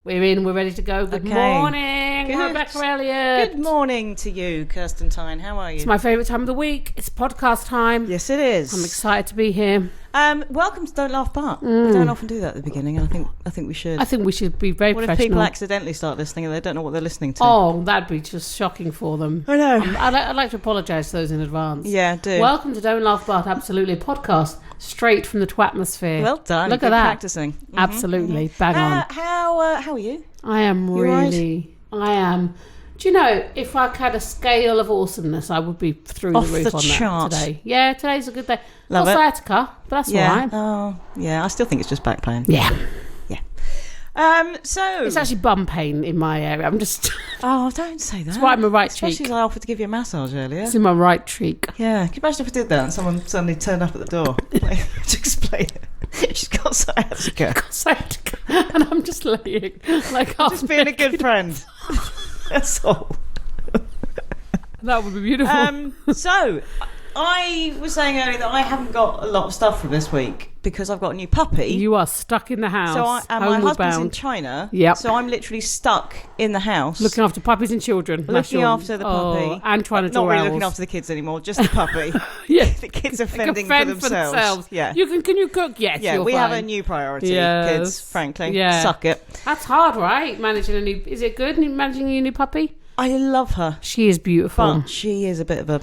We're in. We're ready to go. Good morning, Rebecca Elliott. Good morning to you, Kirsty. How are you? It's my favourite time of the week. It's podcast time. Yes, it is. I'm excited to be here. Welcome to Don't Laugh But. We don't often do that at the beginning, and I think we should. I think we should be very professional. What if people accidentally start listening and they don't know what they're listening to? Oh, that'd be just shocking for them. I know. I'd like to apologise to those in advance. Yeah, do. Welcome to Don't Laugh But, absolutely a podcast straight from the twatmosphere. Well done. Look at that. Practicing. Mm-hmm. Absolutely. Bang on. How are you? I am really. Right? I am. Do you know, if I had a scale of awesomeness, I would be through the roof on that today. Yeah, today's a good day. Love it. Sciatica, but that's all right. Oh, yeah. I still think it's just back pain. Yeah. So it's actually bum pain in my area. I'm just. Oh, don't say that. It's right in my right Especially cheek. as I offered to give you a massage earlier. It's in my right cheek. Yeah. Can you imagine if I did that and someone suddenly turned up at the door to explain it? She's got sciatica. And I'm just laying like half just being a good friend. That's all. That would be beautiful. So, I was saying earlier that I haven't got a lot of stuff from this week because I've got a new puppy. You are stuck in the house. So my husband's in China. Yep. So I'm literally stuck in the house. Looking after puppies and children. Looking after the puppy. And trying to draw Not really owls. looking after the kids anymore, just the puppy. Yeah. The kids are fending for themselves. Yeah. Can you cook? Yes. Yeah, we fine. have a new priority, yes. kids, frankly. Yeah. Suck it. That's hard, right? Managing a new... Is it good managing a new puppy? I love her. She is beautiful. But she is a bit of a...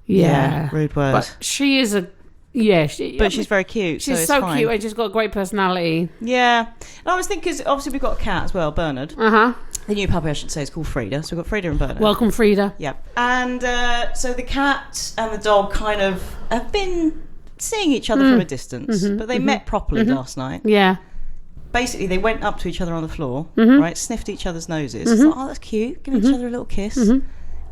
Yeah. Rude word. But she is a... Yeah. But she's very cute. She's so cute and she's got a great personality. Yeah. And I was thinking, because obviously we've got a cat as well, Bernard. Uh-huh. The new puppy, I should say, is called Frida. So we've got Frida and Bernard. Welcome, Frida. Yeah. And so the cat and the dog kind of have been seeing each other from a distance. But they met properly last night. Yeah. Basically, they went up to each other on the floor, right? Sniffed each other's noses. Thought, oh, that's cute. Give each other a little kiss.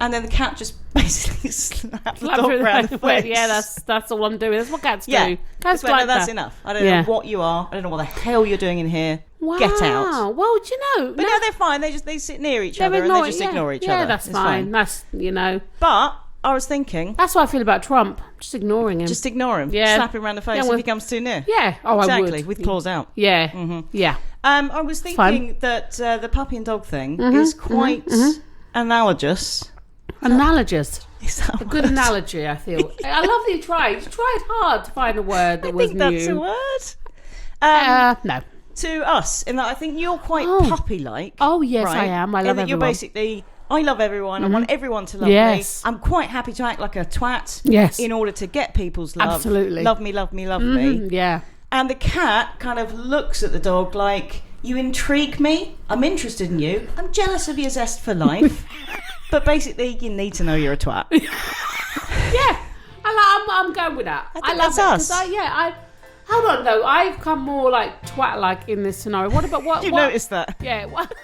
And then the cat just basically slapped the dog around the face. Yeah, that's all I'm doing. That's what cats do. Yeah. Cats like, like no, that's that. enough. I don't know what you are. I don't know what the hell you're doing in here. Wow. Get out. Well, do you know? But no, they're fine. They sit near each other and they just ignore each other. Yeah, that's fine. That's, But I was thinking... That's what I feel about Trump. Just ignoring him. Just ignore him. Yeah. Slap him around the face if he comes too near. Yeah. Oh, exactly. I would. With claws out. Yeah. Yeah. I was thinking that the puppy and dog thing is quite analogous. Analogous. Is that a good analogy, I feel. I love that you tried. You tried hard to find a word that was new. I think that's a word. No. To us, in that I think you're quite puppy-like. Oh, yes, right? I am. I love everyone. You're basically... I love everyone. I want everyone to love me. I'm quite happy to act like a twat in order to get people's love. Absolutely. Love me, love me, love me. Yeah. And the cat kind of looks at the dog like, you intrigue me. I'm interested in you. I'm jealous of your zest for life. But basically, you need to know you're a twat. Yeah. I'm going with that. I love us. Hold on, though. I've come more like twat-like in this scenario. What about what? You noticed that? Yeah. What?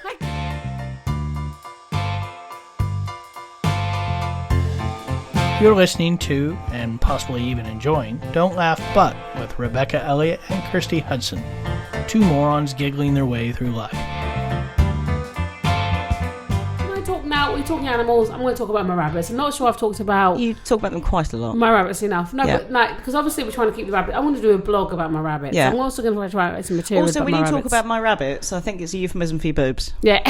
You're listening to, and possibly even enjoying, Don't Laugh But with Rebecca Elliott and Kirsty Hudson. Two morons giggling their way through life. We're talking animals. I'm going to talk about my rabbits. I'm not sure I've talked about... You talk about them quite a lot. My rabbits enough. No, but because obviously we're trying to keep the rabbit. I want to do a blog about my rabbits. Yeah. I'm also going to write some material also, about when my you rabbits. talk about my rabbits, I think it's a euphemism for your boobs. Yeah.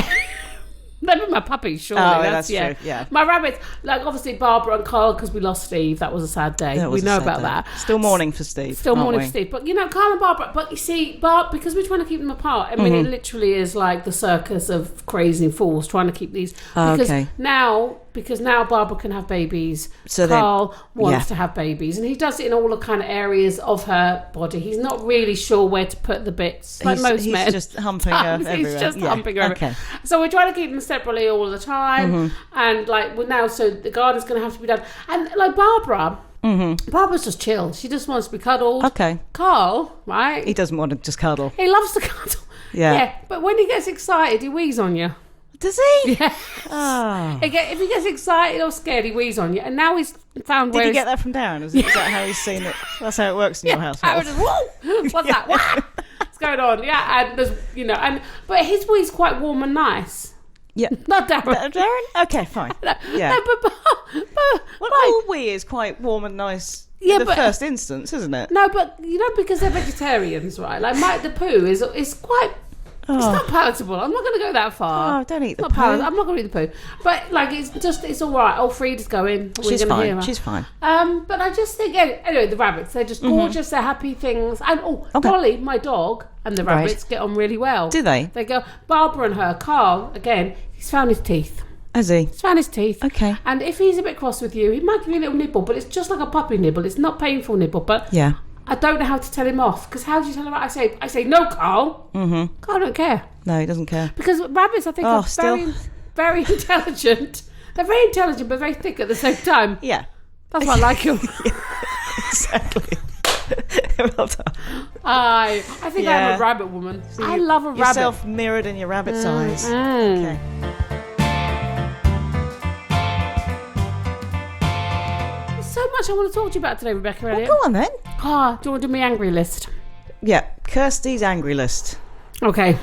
They'd be my puppies, surely. Oh, that's true, yeah. My rabbits, like obviously Barbara and Carl, because we lost Steve. That was a sad day. We know about that. Still mourning for Steve. Still mourning for Steve. But, Carl and Barbara, but you see, because we're trying to keep them apart, I mean, it literally is like the circus of crazy fools trying to keep these. Because now Barbara can have babies. So Carl wants to have babies. And he does it in all the kind of areas of her body. He's not really sure where to put the bits. Like most men. He's just humping her everywhere. He's just humping her everywhere. Okay. So we're trying to keep them separately all the time. And so the garden's going to have to be done. And like Barbara... Barbara's just chill. She just wants to be cuddled. Okay. Carl, right? He doesn't want to just cuddle. He loves to cuddle. Yeah. But when he gets excited, he wheezes on you. Does he? Yeah. Oh. If he gets excited or scared, he wheezes on you. And now he's found where... Did he get that from Darren? Is that how he's seen it? That's how it works in your household. Whoa! What's that? What's going on? Yeah, and there's, but his wheeze quite warm and nice. Yeah. Not Darren. Darren? Okay, fine. Yeah. No, but all wee is quite warm and nice in the first instance, isn't it? No, but, because they're vegetarians, right? Like, Mike the Pooh is quite... It's not palatable. I'm not going to go that far. Oh, don't eat the poo. I'm not going to eat the poo. But like, it's all right. Oh, Frida's going. She's fine. She's fine. But I just think anyway, the rabbits, they're just gorgeous. They're happy things. And Dolly, my dog, and the rabbits get on really well. Do they? They go. Barbara and her. Carl, again, he's found his teeth. Has he? He's found his teeth. Okay. And if he's a bit cross with you, he might give you a little nibble, but it's just like a puppy nibble. It's not painful nibble, but yeah. I don't know how to tell him off, because how do you tell him? I say no, Carl. Carl don't care. No, he doesn't care. Because rabbits, I think, are very, very intelligent. They're very intelligent, but very thick at the same time. Yeah. That's why I like them. Exactly. Well done. I think I'm a rabbit woman. So I love a rabbit. Yourself mirrored in your rabbit's eyes. Okay. So much I want to talk to you about today, Rebecca. Well, go on then. Do you want to do my angry list? Yeah, Kirsty's angry list. Okay.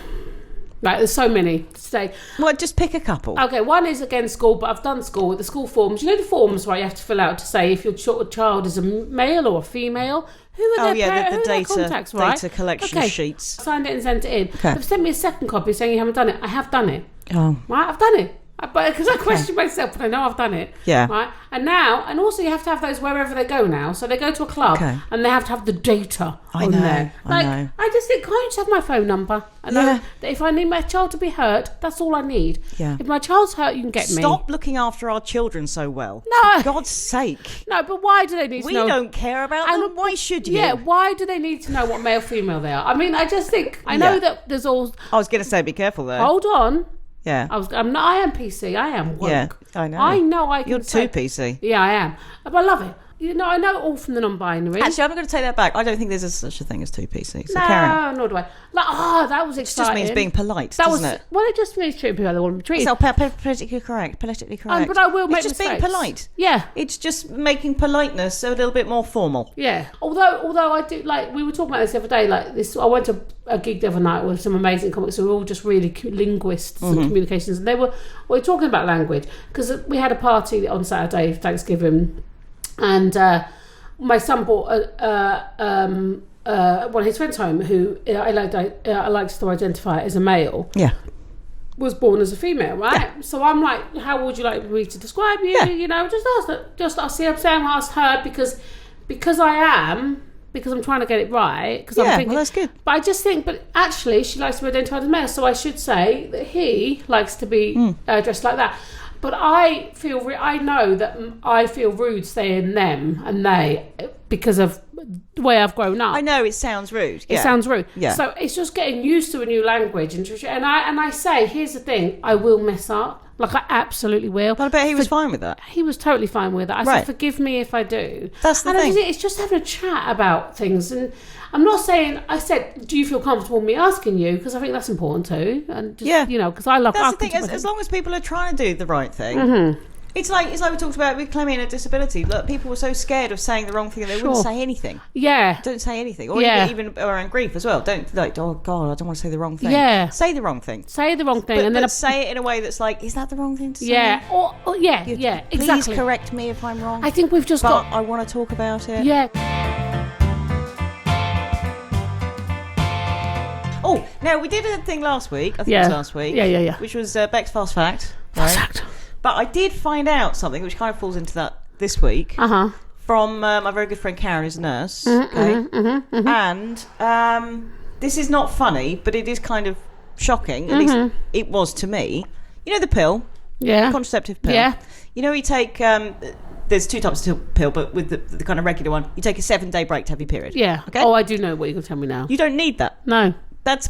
Right, there's so many today. Well, just pick a couple. Okay, one is again school, but I've done school with the school forms. You know the forms where you have to fill out to say if your child is a male or a female? Who are their the contacts, right? data collection sheets. Signed it and sent it in. Okay. They've sent me a second copy saying you haven't done it. I have done it. Oh. Right, I've done it. Because I question myself, but I know I've done it. Yeah. Right. And also you have to have those wherever they go now. So they go to a club and they have to have the data on there. I know. I just think, can't you just have my phone number? And that if I need my child to be hurt, that's all I need. Yeah. If my child's hurt, you can get me. Stop looking after our children so well. No. For God's sake. No, but why do they need to know? We don't care about them. Why should you? Yeah, why do they need to know what male, female they are? I mean, I just think, I know that there's all... I was going to say, be careful there. Hold on. Yeah. I am PC. I am woke. Yeah, I know. I know I can You're too PC. Yeah, I am. But I love it. You know, I know all from the non-binary. Actually, I'm going to take that back. I don't think there's such a thing as too PC. So no, carry on. nor do I. Like, that was exciting. It just means being polite, doesn't it? Well, it just means treating people how they want to be treated. It's politically correct. But I will make It's just mistakes. being polite. Yeah. It's just making politeness a little bit more formal. Yeah. Although I do, like, we were talking about this the other day, like this, I went to a gig the other night with some amazing comics who were all just really linguists and communications, and we were talking about language, because we had a party on Saturday for Thanksgiving, and my son brought one of his friends home who I likes to identify as a male. Yeah. Was born as a female, right? Yeah. So I'm like, how would you like me to describe you? Yeah. You know, just ask that. Just I see. I'm saying I asked her because I'm trying to get it right. Because I'm thinking, well, that's good. But I just think, but actually, she likes to be identified as male, so I should say that he likes to be dressed like that. But I know that I feel rude saying them and they because of the way I've grown up. I know it sounds rude. Yeah. It sounds rude. Yeah. So it's just getting used to a new language, and I say, here's the thing: I will mess up. Like, I absolutely will. But I bet he was fine with that. He was totally fine with it. I said, forgive me if I do. That's the thing. It's just having a chat about things. And I'm not saying, I said, do you feel comfortable with me asking you? Because I think that's important too. And just, you know, because I love... That's the thing, as long as people are trying to do the right thing... It's like we talked about with claiming a disability. Look, people were so scared of saying the wrong thing that they wouldn't say anything. Yeah. Don't say anything. Or even around grief as well. Don't, like, oh, God, I don't want to say the wrong thing. Yeah. Say the wrong thing. Say the wrong thing. But say it in a way that's like, is that the wrong thing to say? Yeah. Exactly. Please correct me if I'm wrong. I think we've just got... I want to talk about it. Yeah. Oh, now, we did a thing last week. I think it was last week. Yeah. Which was Beck's Fast Fact. Fast Fact. But I did find out something which kind of falls into that this week from my very good friend Karen, who's a nurse. And this is not funny, but it is kind of shocking. At least it was to me. You know the pill? Yeah. The contraceptive pill? Yeah. You know, you take... there's two types of pill, but with the kind of regular one, you take a 7-day break to have your period. Yeah. Okay? Oh, I do know what you're going to tell me now. You don't need that. No. That's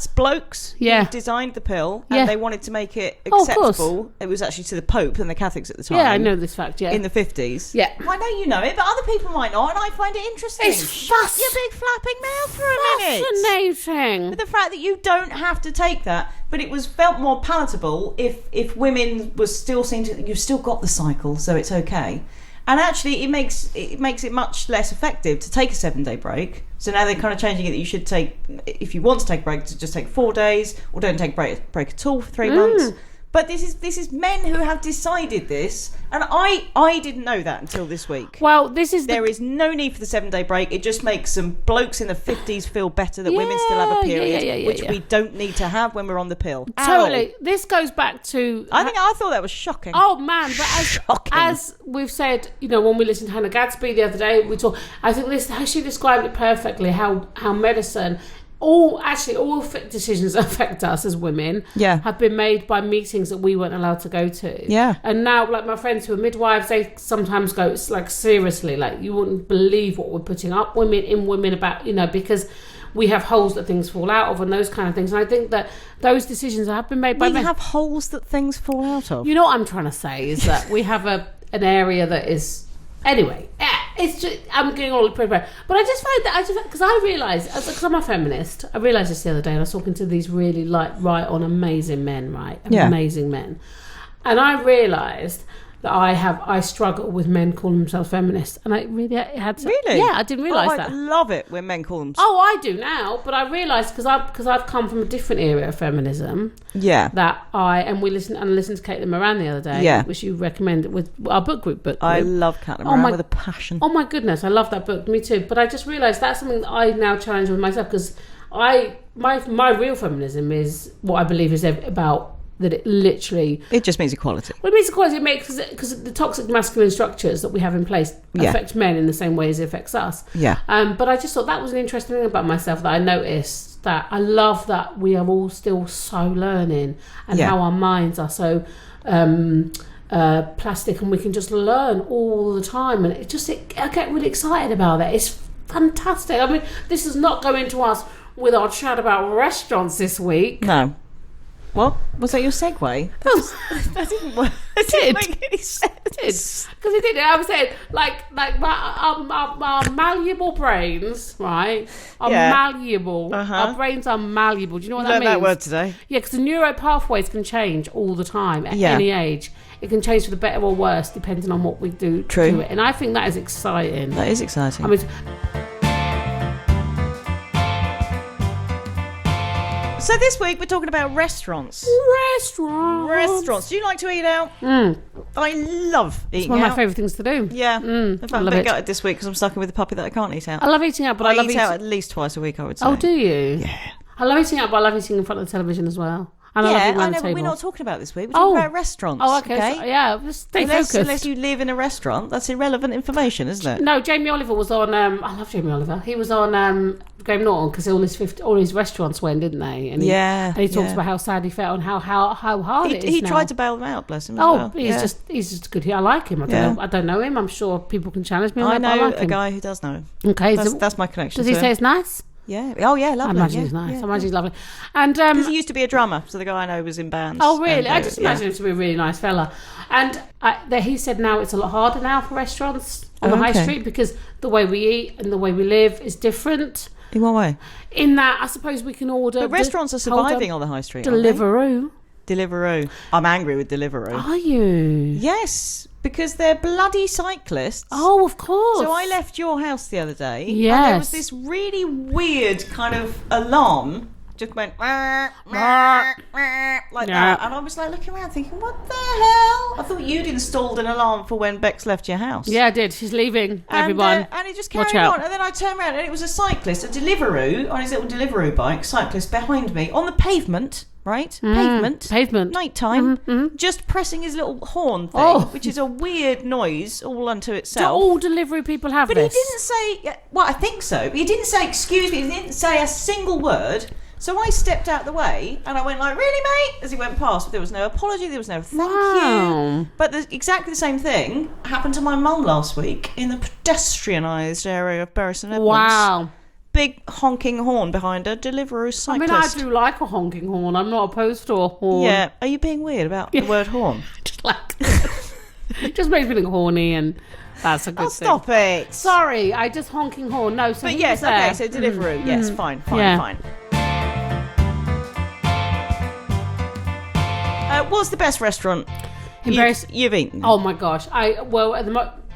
blokes who designed the pill, and they wanted to make it acceptable. It was actually to the Pope and the Catholics at the time. Yeah, I know this fact, in the 50s. Yeah. Well, I know you know it, but other people might not, and I find it interesting. Shut your big flapping mouth for a minute. Fascinating. With the fact that you don't have to take that, but it was felt more palatable if women was still seen to... You've still got the cycle, so it's okay. And actually, it makes it much less effective to take a 7-day break. So now they're kind of changing it that you should take, if you want to take a break, to just take 4 days, or don't take a break at all for 3 months. But this is men who have decided this, and I didn't know that until this week. Well, there is no need for the 7-day break. It just makes some blokes in the 50s feel better that women still have a period, which we don't need to have when we're on the pill. Totally. Ow. This goes back to... I thought that was shocking. Oh, man. But as we've said, when we listened to Hannah Gadsby the other day, I think how she described it perfectly, how medicine... All decisions that affect us as women have been made by meetings that we weren't allowed to go to. Yeah. And now, like my friends who are midwives, they sometimes go, it's like, seriously, like, you wouldn't believe what we're putting up women about, because we have holes that things fall out of and those kind of things. And I think that those decisions have been made by men. We have holes that things fall out of. You know what I'm trying to say is that we have an area that is... Anyway, it's just, I'm getting all prepared. But I just find that, because I realised, because I'm a feminist, I realised this the other day, and I was talking to these really, right on amazing men, right? Amazing men. And I realised that I struggle with men calling themselves feminists. And I really had to... Really? Yeah, I didn't realise that. I love it when men call them... Oh, I do now, but I realised, because I've come from a different area of feminism... Yeah. And we listened to Caitlin Moran the other day, which you recommended with our book group. I love Caitlin Moran with a passion. Oh my goodness, I love that book. Me too. But I just realised that's something that I now challenge with myself, because my real feminism is what I believe is about that it literally... It just means equality. Well, it means equality. It makes... Because the toxic masculine structures that we have in place affect men in the same way as it affects us. Yeah. But I just thought that was an interesting thing about myself that I noticed, that I love that we are all still so learning, and how our minds are so plastic, and we can just learn all the time. And I get really excited about that. It's fantastic. I mean, this is not going to us with our chat about restaurants this week. No. What? Was that your segue? That didn't work. It didn't make any sense. Because it did. I said, like our malleable brains, right, are malleable. Our brains are malleable. Do you know what that means? Learned that word today. Yeah, because the neuro pathways can change all the time at any age. It can change for the better or worse depending on what we do to it. And I think that is exciting. That is exciting. I mean... So this week we're talking about restaurants. Restaurants. Do you like to eat out? I love eating out. It's one of my favourite things to do. Yeah. In fact, I'm a bit gutted this week because I'm stuck with a puppy that I can't eat out. I love eating out, but I love eat out at least twice a week, I would say. Oh, do you? Yeah. I love eating out, but I love eating in front of the television as well. And I know, but we're not talking about this week. We're talking about restaurants. Oh, okay. So, just stay focused. Unless you live in a restaurant, that's irrelevant information, isn't it? No, Jamie Oliver was on... I love Jamie Oliver. He was on Graham Norton because all his restaurants went, didn't they? And he talks about how sad he felt and how hard it is He now. tried to bail them out, bless him, as well. He's just good. I like him. I don't know him. I'm sure people can challenge me on that, but I like him. A guy who does know him. Okay. That's my connection. Does he say it's nice? Yeah. Oh, yeah, lovely. I imagine he's nice. I imagine he's lovely. And because he used to be a drummer, so the guy I know was in bands. Oh, really? I just imagine him to be a really nice fella. And he said now it's a lot harder now for restaurants on the high street because the way we eat and the way we live is different. In what way? In that, I suppose we can order... But restaurants are surviving on the high street, Deliveroo. Deliveroo. I'm angry with Deliveroo. Are you? Yes, because they're bloody cyclists. Oh, of course. So I left your house the other day. Yes. And there was this really weird kind of alarm. Just went like that. And I was like looking around thinking, what the hell? I thought you'd installed an alarm for when Bex left your house. Yeah, I did. She's leaving, everyone. And it just carried on. And then I turned around and it was a cyclist, a Deliveroo, on his little Deliveroo bike, cyclist behind me on the pavement. Right? Pavement. Nighttime. Just pressing his little horn thing, which is a weird noise all unto itself. Do all delivery people have this? But he didn't say... Well, I think so. But he didn't say, excuse me. He didn't say a single word. So I stepped out the way and I went like, really, mate? As he went past. But there was no apology. There was no thank you. But exactly the same thing happened to my mum last week in the pedestrianised area of Bury St Edmunds. Wow. Big honking horn behind a Deliveroo cyclist. I mean, I do like a honking horn. I'm not opposed to a horn. Yeah. Are you being weird about the word horn? Just like... It just makes me look horny and that's a good thing. Stop it. Sorry, I just honking horn. No, so but yes, okay, so Deliveroo. Yes, fine. What's the best restaurant you've eaten? Oh my gosh.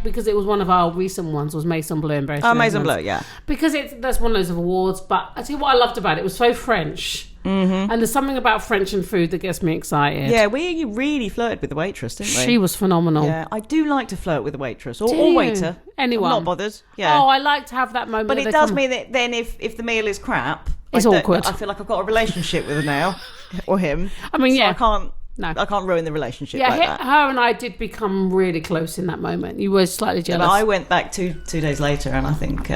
Because it was one of our recent ones, was Maison Bleu in Bury St Edmunds. Maison Bleu, yeah. Because that's one of those awards, but I tell you what I loved about it. It was so French. And there's something about French and food that gets me excited. Yeah, we really flirted with the waitress, didn't we? She was phenomenal. Yeah, I do like to flirt with the waitress or waiter. Anyone. I'm not bothered. Yeah. Oh, I like to have that moment. But it does mean that then if the meal is crap, it's awkward. I feel like I've got a relationship with her now, or him. I mean, I can't ruin the relationship like that. Her and I did become really close in that moment. You were slightly jealous. But I went back two days later, and I think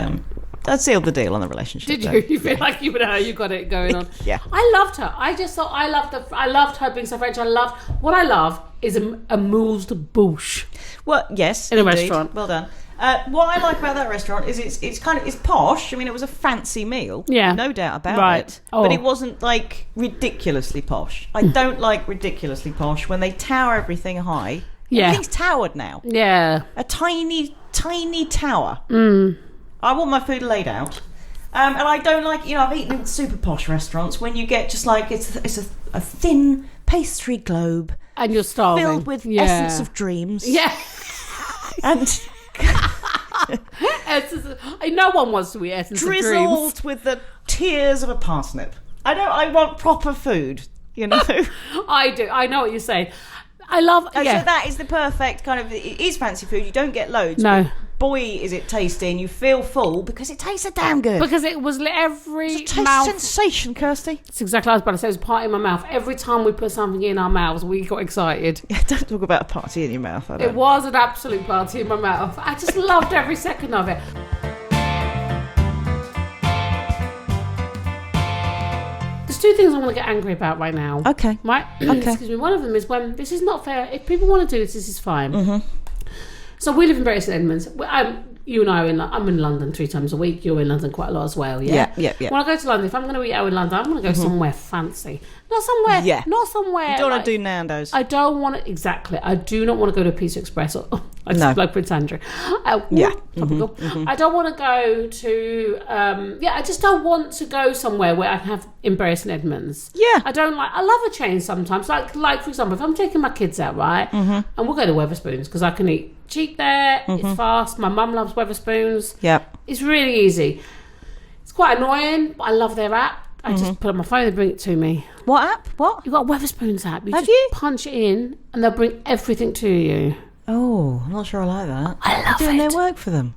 that sealed the deal on the relationship. Did you? You feel like you got it going on? Yeah. I loved her. I just thought I loved her being so French. What I love is a amuse-bouche. Well, yes, in a indeed. restaurant. Well done. What I like about that restaurant is it's posh. I mean, it was a fancy meal. Yeah, no doubt about it. But it wasn't like ridiculously posh. I don't like ridiculously posh when they tower everything high. Yeah, everything's towered now. Yeah, a tiny tower. I want my food laid out. And I don't like, I've eaten in super posh restaurants when you get just like it's a thin pastry globe and you're starving, filled with essence of dreams. Yeah, and. No one wants to eat essence of dreams. Drizzled with the tears of a parsnip. I want proper food, I do. I know what you're saying. I love. So that is the perfect kind of. It is fancy food. You don't get loads. No. Boy, is it tasty, and you feel full because it tastes so damn good. Because it was every it's a mouth sensation, Kirsty. It's exactly what I was about to say. It was a party in my mouth. Every time we put something in our mouths, we got excited. Yeah, don't talk about a party in your mouth. It was an absolute party in my mouth. I just loved every second of it. There's two things I want to get angry about right now. Okay. Right? Okay. Excuse me. One of them is when this is not fair. If people want to do this is fine. Mm-hmm. So we live in Bury St Edmunds. You and I are I'm in London 3 times a week. You're in London quite a lot as well, yeah? Yeah. When I go to London, if I'm going to eat out in London, I'm going to go somewhere fancy. Not somewhere... Yeah. Not somewhere... You don't want to do Nando's. I don't want to... Exactly. I do not want to go to a Pizza Express. I just like Prince Andrew. Yeah. Topical. I don't want to go to... I just don't want to go somewhere where I can have in Bury St Edmunds. Yeah. I don't like... I love a change sometimes. Like for example, if I'm taking my kids out, right? And we'll go to Wetherspoons because I can eat cheap there. It's fast. My mum loves Wetherspoons. Yeah. It's really easy. It's quite annoying, but I love their app. I just put it on my phone and bring it to me. What app? What? You've got a Wetherspoons app. Have you? Punch it in and they'll bring everything to you. Oh, I'm not sure I like that. I love doing it. their work for them.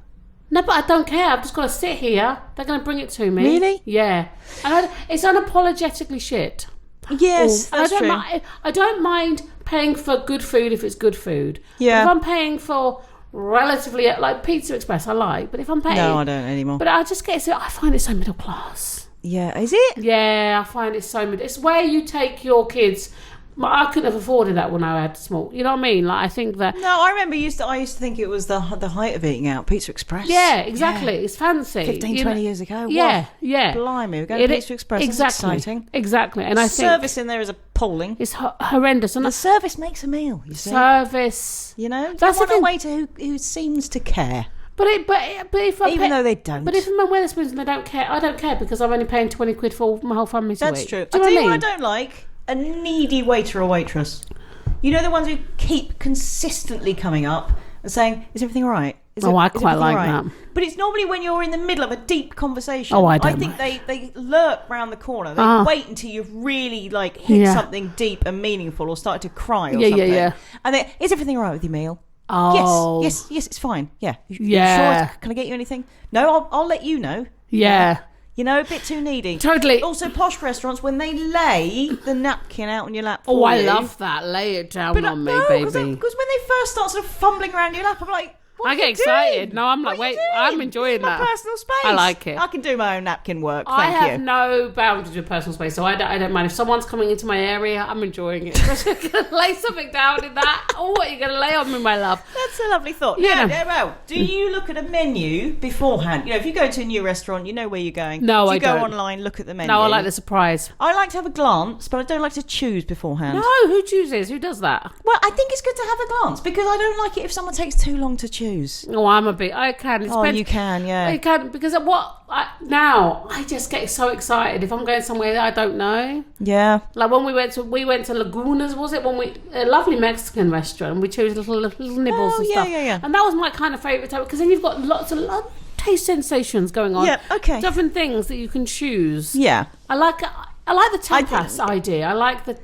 No, but I don't care. I've just got to sit here. They're going to bring it to me. Really? Yeah. And it's unapologetically shit. Yes, that's true. I don't mind paying for good food if it's good food. Yeah. But if I'm paying for relatively, like Pizza Express I like, but if I'm paying... No, I don't anymore. But I just I find it so middle class. Yeah, is it? Yeah, I find it so middle. It's where you take your kids... I couldn't have afforded that when I had small. You know what I mean? Like I think that. No, I remember. I used to think it was the height of eating out. Pizza Express. Yeah, exactly. Yeah. It's fancy. 15, 20 years ago. Yeah, wow. Yeah. Blimey, we're going to Pizza Express. Exactly. That's exciting. Exactly. And I think service in there is appalling. It's horrendous. And the service makes a meal. You see. Service. You know, that's the thing. A waiter who seems to care. But if even though they don't. But if I'm at Wetherspoons and they don't care, I don't care because I'm only paying 20 quid for my whole family to eat. That's true. Do you know what I don't like? A needy waiter or waitress. You know, the ones who keep consistently coming up and saying, "Is everything all right?" I quite like that. But it's normally when you're in the middle of a deep conversation. Oh, I think they lurk round the corner. They wait until you've really hit something deep and meaningful or started to cry or something. Yeah. And they, "Is everything all right with your meal?" Oh. Yes, it's fine. Yeah. Yeah. Sure? Can I get you anything? No, I'll let you know. Yeah. You know, a bit too needy. Totally. Also, posh restaurants, when they lay the napkin out on your lap for you. I love that. Lay it down on me, baby. Because when they first start sort of fumbling around your lap, I'm like, I get excited. No, I'm like, wait, I'm enjoying that. My personal space. I like it. I can do my own napkin work. I have no boundaries with personal space, so I don't mind if someone's coming into my area. I'm enjoying it. Lay something down in that. Oh, what are you going to lay on me, my love? That's a lovely thought. Yeah. Well, do you look at a menu beforehand? You know, if you go to a new restaurant, you know where you're going. No, I don't. Do you go online, look at the menu? No, I like the surprise. I like to have a glance, but I don't like to choose beforehand. No, who chooses? Who does that? Well, I think it's good to have a glance because I don't like it if someone takes too long to choose. Oh, I'm a bit. I can. You can, yeah. I can because now I just get so excited if I'm going somewhere that I don't know. Yeah. Like when we went to Lagunas, was it? A lovely Mexican restaurant. We chose little nibbles and stuff. Yeah. And that was my kind of favourite type because then you've got lots of taste sensations going on. Yeah. Okay. Different things that you can choose. Yeah. I like. I like the tapas idea. I like the...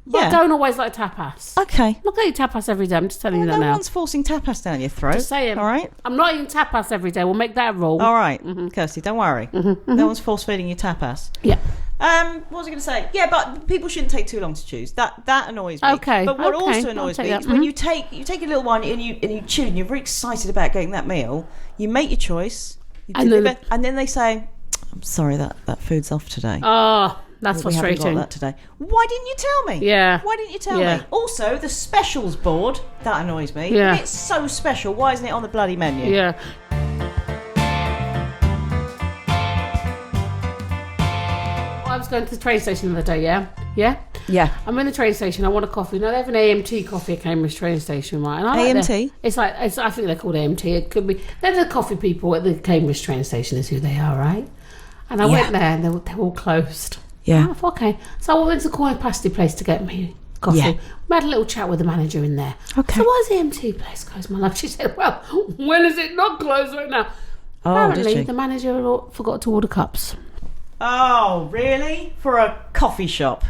But I don't always like tapas. Okay. I'm not going to eat tapas every day. I'm just telling you that now. No one's forcing tapas down your throat. Just saying. All right. I'm not eating tapas every day. We'll make that a rule. All right. Kirsty, don't worry. No one's force-feeding you tapas. Yeah. What was I going to say? Yeah, but people shouldn't take too long to choose. That annoys me. Okay. But what also annoys me is when you take a little one and you choose and you're very excited about getting that meal, you make your choice, you deliver, and then they say, "I'm sorry, that food's off today." Oh, that's frustrating. We haven't got that today. Why didn't you tell me? Yeah. Why didn't you tell me? Also, the specials board, that annoys me. Yeah. If it's so special, why isn't it on the bloody menu? Yeah. I was going to the train station the other day, yeah? I'm in the train station, I want a coffee. Now, they have an AMT coffee at Cambridge train station, right? And I AMT? I think they're called AMT. It could be... They're the coffee people at the Cambridge train station is who they are, right? And I went there and they were all closed. Yeah. I thought, okay. So I went to the corner pasty place to get me coffee. Yeah. We had a little chat with the manager in there. Okay. So why is the AMT place closed, my love? She said, well, when is it not closed right now? Oh, apparently, the manager forgot to order cups. Oh, really? For a coffee shop?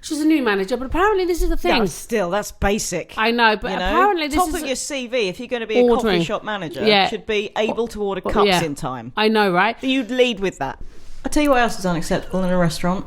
She's a new manager, but apparently this is the thing. No, still, that's basic. I know, but apparently this top is... of your CV, if you're going to be a coffee shop manager, should be able to order cups in time. I know, right? You'd lead with that. I'll tell you what else is unacceptable in a restaurant.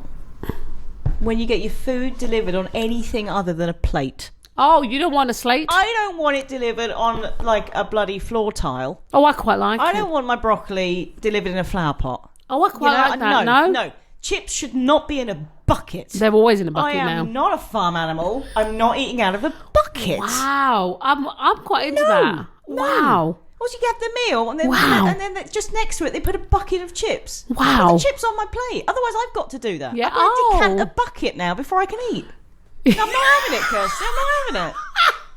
When you get your food delivered on anything other than a plate. Oh, you don't want a slate? I don't want it delivered on, like, a bloody floor tile. Oh, I quite like it. I don't want my broccoli delivered in a flower pot. Oh, I quite like that. No. Chips should not be in a bucket. They're always in a bucket now. I am not a farm animal. I'm not eating out of a bucket. Wow. I'm quite into that. No. Wow. Or you get the meal and then just next to it they put a bucket of chips. Wow. Put the chips on my plate. Otherwise I've got to do that. Yeah. I've got to decant a bucket now before I can eat. I'm not having it, Kirsty. I'm not having it.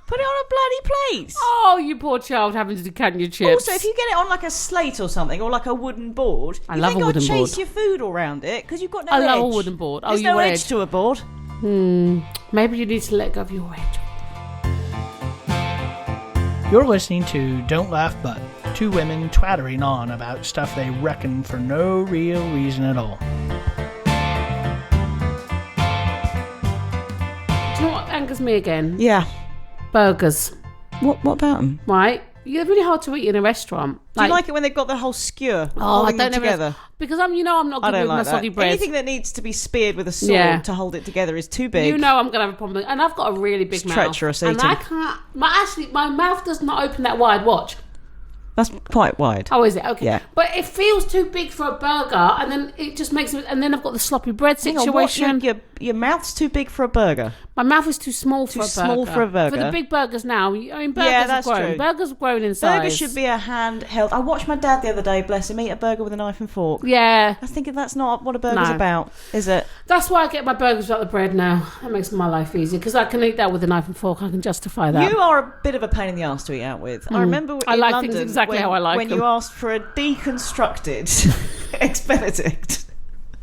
Put it on a bloody plate. Oh, you poor child having to decant your chips. Also, if you get it on like a slate or something, or like a wooden board, I love a wooden board. You chase your food all around it because you've got no edge. I love a wooden board. There's no edge to a board. Maybe you need to let go of your edge. You're listening to Don't Laugh But, two women twattering on about stuff they reckon for no real reason at all. Do you know what angers me again? Yeah. Burgers. What about them? Right? They're really hard to eat in a restaurant. Do you like it when they've got the whole skewer? I don't know. Together? Because I'm not good with my soggy bread. Anything that needs to be speared with a sword to hold it together is too big. You know I'm going to have a problem. And I've got a really big mouth. Treacherous eating. And I can't... My mouth does not open that wide. Watch. That's quite wide. Oh, is it? Okay. Yeah. But it feels too big for a burger, and then it just makes it... And then I've got the sloppy bread situation. Your mouth's too big for a burger. My mouth is too small for a burger. Too small for a burger. For the big burgers now. I mean, burgers have grown. True. Burgers have grown in size. Burgers should be a handheld. I watched my dad the other day, bless him, eat a burger with a knife and fork. Yeah. I was thinking that's not what a burger's about, is it? That's why I get my burgers without the bread now. That makes my life easier, because I can eat that with a knife and fork. I can justify that. You are a bit of a pain in the arse to eat out with. I remember I like London, things exactly how I like when them. you asked for a deconstructed Eggs Benedict.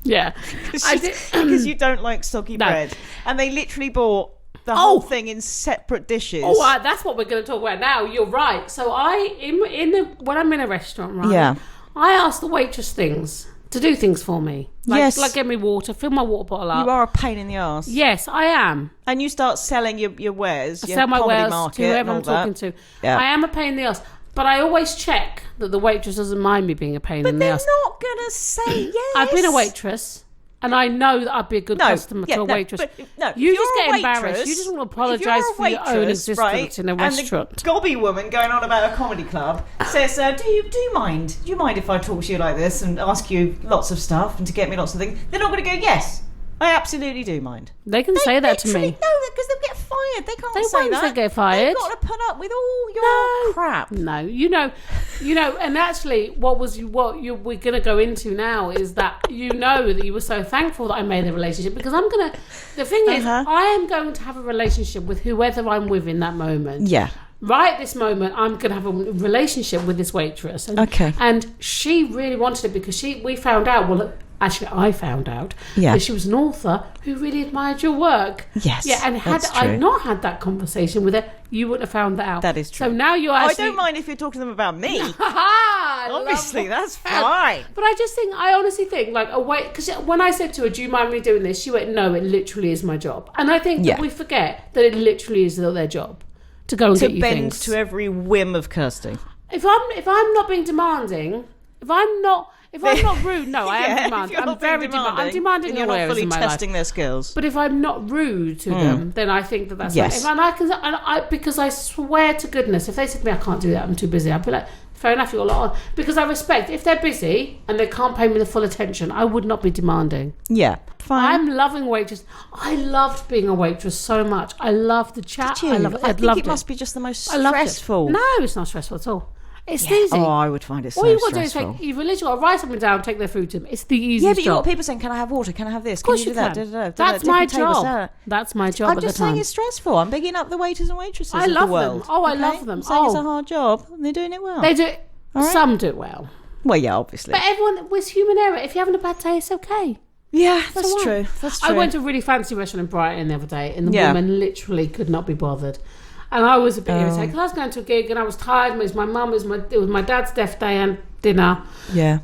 Yeah. Because you don't like soggy bread. And they literally bought the whole thing in separate dishes. Oh, that's what we're going to talk about now. You're right. So when I'm in a restaurant, right? Yeah. I ask the waitress to do things for me. Yes. Like get me water, fill my water bottle up. You are a pain in the arse. Yes, I am. And you start selling your wares. I sell my wares to whoever I'm that. talking to. Yeah. I am a pain in the arse. But I always check that the waitress doesn't mind me being a pain in the arse. But they're not going to say yes. I've been a waitress, and I know that I'd be a good customer to a waitress. You just get embarrassed. You just want to apologise for your own existence in a restaurant. And the gobby woman going on about a comedy club says, do you mind? Do you mind if I talk to you like this and ask you lots of stuff and to get me lots of things? They're not going to go, yes. I absolutely do mind. They can say that to me. No, because they'll get fired. They can't say that. They get fired. They've got to put up with all your crap. No, you know, and actually, what we're going to go into now is that you know that you were so thankful that I made the relationship, because the thing is, I am going to have a relationship with whoever I'm with in that moment. Yeah. Right this moment, I'm going to have a relationship with this waitress. Okay. And she really wanted it because we found out, Actually, I found out that she was an author who really admired your work. Yes, yeah, and had I not had that conversation with her, you wouldn't have found that out. That is true. So now you're actually... I don't mind if you're talking to them about me. Obviously, that's fine. But I honestly think, like, because when I said to her, do you mind me doing this? She went, no, it literally is my job. And I think that we forget that it literally is their job to go and get you things. To bend to every whim of Kirsty. If I'm not being demanding, if I'm not rude, no, I am demanding. I'm very demanding. I'm demanding in you're all not areas fully of my testing life. their skills. But if I'm not rude to them, then I think that's yes. right. Because I swear to goodness, if they said to me, I can't do that, I'm too busy, I'd be like, fair enough, you've got a lot on. Because I respect, if they're busy and they can't pay me the full attention, I would not be demanding. Yeah, fine. I'm loving waitress. I loved being a waitress so much. I loved the chat. Did you? I think it must be just the most stressful. No, it's not stressful at all. It's easy. Oh, I would find it so stressful. All you've got to do is you've literally got to write something down, take their food to them. It's the easiest job. Yeah, but you've got people saying, can I have water? Can I have this? Of course can you do that? That's my job. That's my job. I'm just saying it's stressful. I'm bigging up the waiters and waitresses of the world. Them. Oh, I love them. I'm saying it's a hard job and they're doing it well. They do it. Right. Some do it well. Well, yeah, obviously. But everyone, with human error, if you're having a bad day, it's okay. Yeah, that's true. That's true. I went to a really fancy restaurant in Brighton the other day and the woman literally could not be bothered. And I was a bit irritated because I was going to a gig and I was tired. It was my mum, it was my dad's death day and dinner. Yeah.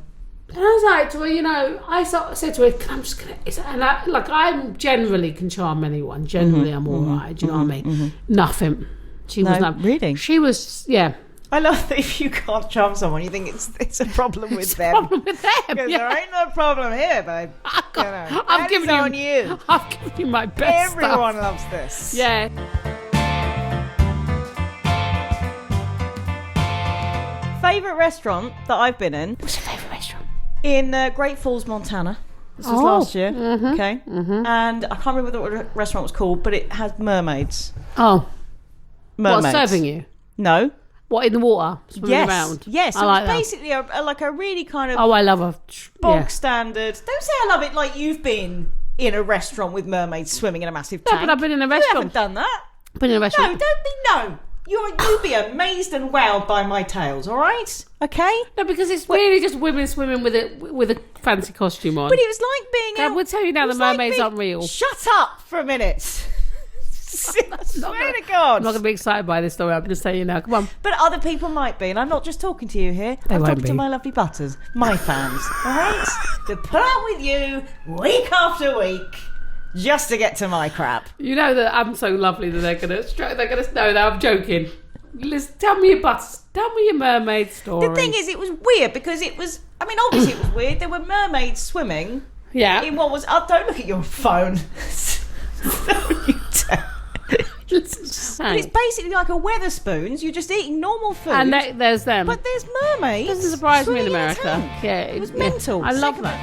And I was like to her, I said to her, I'm just going to... And I generally can charm anyone. Generally, I'm all right. Do you know what I mean? Nothing. She was not... Really? She was, yeah. I love that if you can't charm someone, you think it's a problem with them. It's a problem with them. Because there ain't no problem here, babe. I've given you my best Everyone loves this. Yeah. Favourite restaurant that I've been in? What's your favourite restaurant? In Great Falls, Montana. This was last year. Mm-hmm, okay. Mm-hmm. And I can't remember what the restaurant was called, but it had mermaids. Oh. Mermaids. What, serving you? No. What, in the water? Swimming around? Yes. I like it was basically a really kind of... Oh, I love a... bog standard. Don't say I love it like you've been in a restaurant with mermaids swimming in a massive tank. No, but I've been in a restaurant. You haven't done that. Been in a restaurant. No. You'd be amazed and wowed by my tales, all right? Okay? No, because it's really just women swimming with a fancy costume on. But it was like being... I will tell you now, the mermaids aren't real. Shut up for a minute. I swear to God. I'm not going to be excited by this story. I'm just saying you now. Come on. But other people might be, and I'm not just talking to you here. I'm talking to my lovely butters, my fans, all right? To put up with you week after week just to get to my crap. You know that I'm so lovely that they're gonna know that I'm joking. Listen, tell me your mermaid story. The thing is, it was weird because it was. I mean, obviously it was weird. There were mermaids swimming. Yeah. In what was? Don't look at your phone. But it's basically like a Wetherspoons. You're just eating normal food. And there's them. But there's mermaids. Doesn't surprise me in America. Yeah, it was mental. I love that.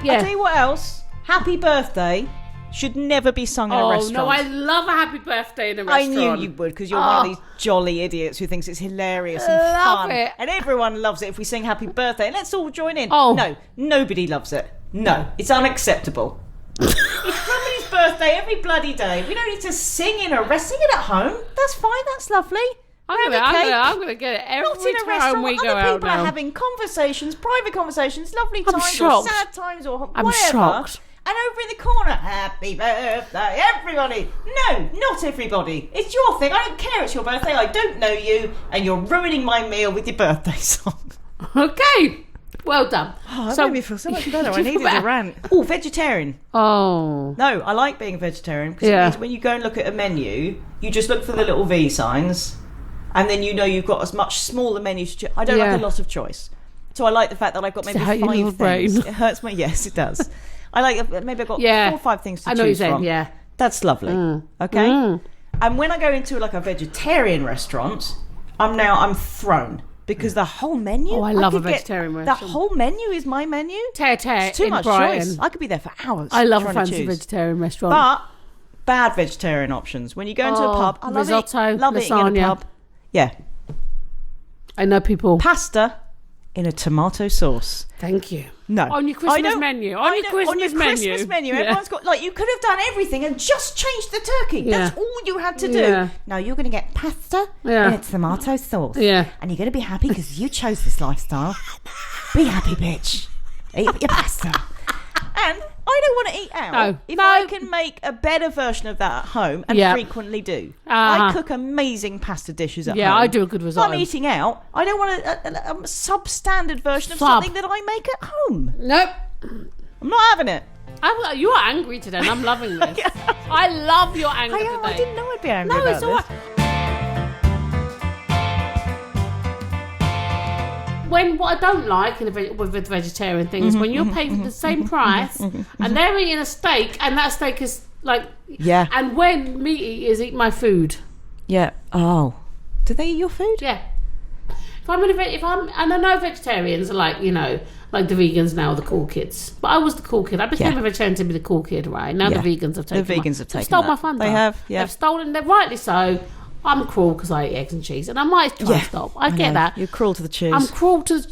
Yeah. I'll tell you what else. Happy birthday should never be sung in a restaurant. Oh, no, I love a happy birthday in a restaurant. I knew you would, because you're one of these jolly idiots who thinks it's hilarious and fun. It. And everyone loves it if we sing happy birthday. And let's all join in. Oh. No, nobody loves it. No, it's unacceptable. It's somebody's birthday every bloody day. We don't need to sing in a restaurant. Sing it at home. That's fine. That's lovely. I'm gonna get it every Not in a time restaurant. we go Other out people now. are having conversations, private conversations, lovely I'm times, shocked. or sad times, or whatever. I'm shocked. And over in the corner, happy birthday, everybody. No, not everybody. It's your thing. I don't care it's your birthday. I don't know you, and you're ruining my meal with your birthday song. Okay. Well done. Oh, that made me feel so much better. I needed a rant. Oh, vegetarian. Oh. No, I like being a vegetarian because it means when you go and look at a menu, you just look for the little V signs, and then you know you've got as much smaller menus. I don't like a lot of choice, so I like the fact that I've got maybe 5 things. Brain. It hurts my maybe I've got 4 or 5 things to choose from. I know you're saying, yeah. That's lovely. Okay. And when I go into like a vegetarian restaurant, I'm thrown. Because the whole menu... Oh, I love a vegetarian restaurant. The whole menu is my menu. It's too much Brighton. choice. I could be there for hours. I love a fancy vegetarian restaurant. But bad vegetarian options. When you go into a pub, I love risotto, love lasagna. eating in a pub. Yeah. I know people... Pasta in a tomato sauce. Thank you. No. On your Christmas menu. On your Christmas menu. Yeah. Everyone's got, like, you could have done everything and just changed the turkey. Yeah. That's all you had to do. Yeah. Now you're going to get pasta in a tomato sauce. Yeah. And you're going to be happy because you chose this lifestyle. Be happy, bitch. Eat your pasta. And I don't want to eat out. If I can make a better version of that at home, and frequently do. I cook amazing pasta dishes at home. Yeah, I do a good risotto. If I'm eating out, I don't want a substandard version of something that I make at home. Nope. I'm not having it. You are angry today, and I'm loving this. I love your anger today. I didn't know I'd be angry about this. No, it's all right. What I don't like with vegetarian things, when you're paying the same price and they're eating a steak, and that steak is like, and when meat eaters eat my food, do they eat your food? Yeah. And I know vegetarians are like, like the vegans now are the cool kids, but I was the cool kid. I became a vegetarian to be the cool kid, right? Now the vegans have taken they've stolen my thunder. They have, they've stolen. They're rightly so. I'm cruel because I eat eggs and cheese, and I might try to stop. I get that. You're cruel to the cheese. I'm cruel to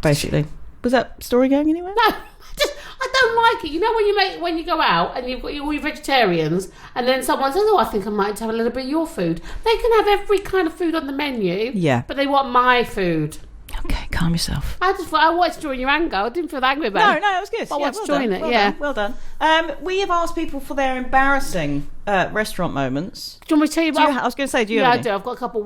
basically. Was that story going anywhere? No, I don't like it. You know when you go out and you've got all your vegetarians, and then someone says, "Oh, I think I might have a little bit of your food." They can have every kind of food on the menu. Yeah, but they want my food. Okay, calm yourself. I watched during your anger. I didn't feel angry about it. No, it was good. I watched during it. Well done. We have asked people for their embarrassing restaurant moments. Do you want me to tell you about? I was going to say, do you have any? I do. I've got a couple.